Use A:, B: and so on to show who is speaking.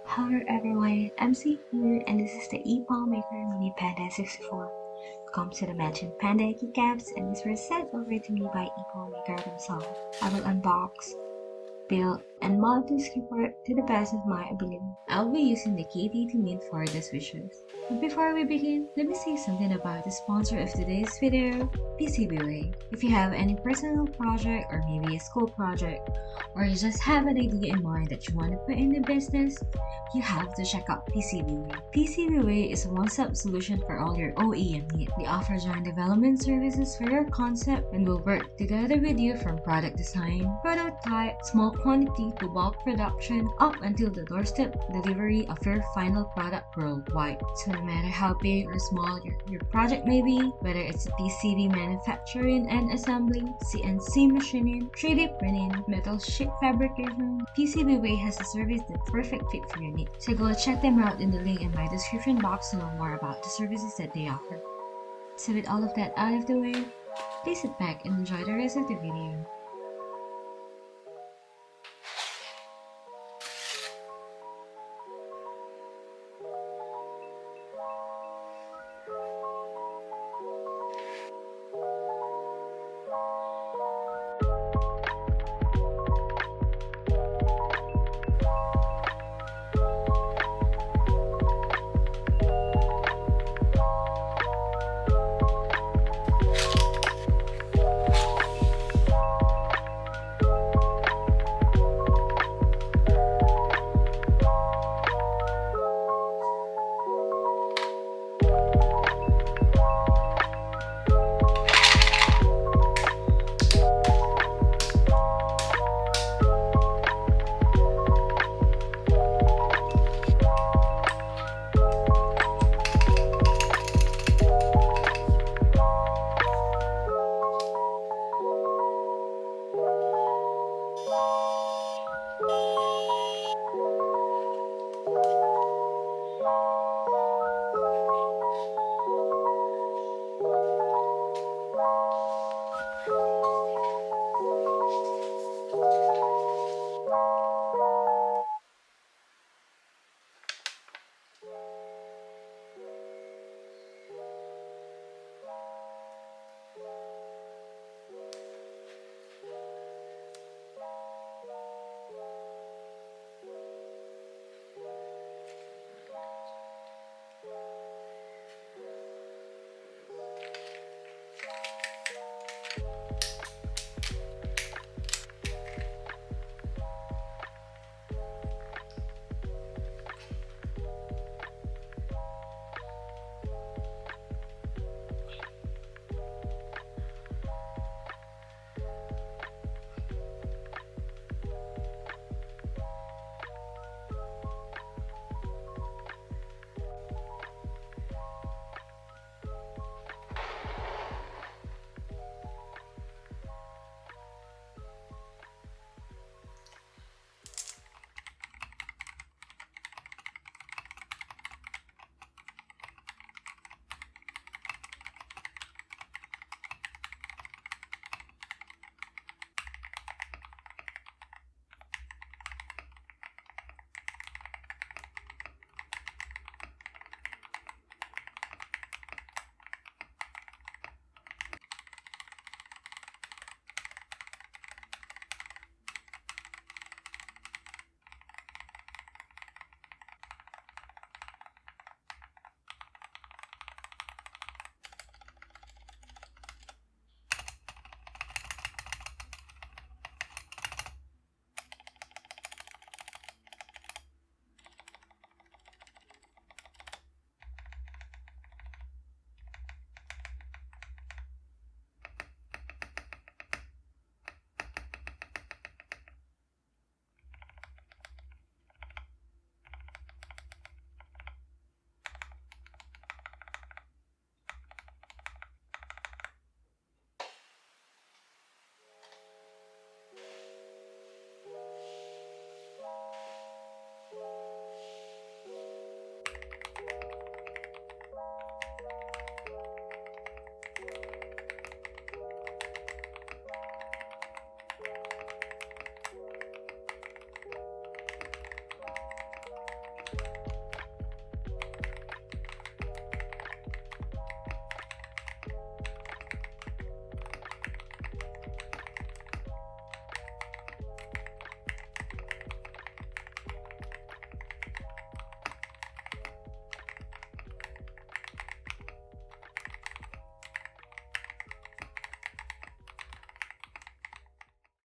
A: Hello everyone, MC here, and this is the Epomaker Mini Panda 64. Comes to the mentioned Panda keycaps, and these were sent over to me by Epomaker themselves. I will unbox, build, and mod this keyboard to the best of my ability. I'll be using the KTT Mint for the switches. But before we begin, let me say something about the sponsor of today's video, PCBWay. If you have any personal project or maybe a school project, or you just have an idea in mind that you want to put in the business, you have to check out PCBWay. PCBWay is a one-stop solution for all your OEM needs. They offer joint development services for your concept and will work together with you from product design, prototype, small quantity to bulk production, up until the doorstep delivery of your final product worldwide. So no matter how big or small your project may be, whether it's a PCB manufacturing and assembly, CNC machining, 3D printing, metal sheet fabrication, PCBWay has a service that's perfect fit for your needs. So go check them out in the link in my description box to know more about the services that they offer. So with all of that out of the way, please sit back and enjoy the rest of the video.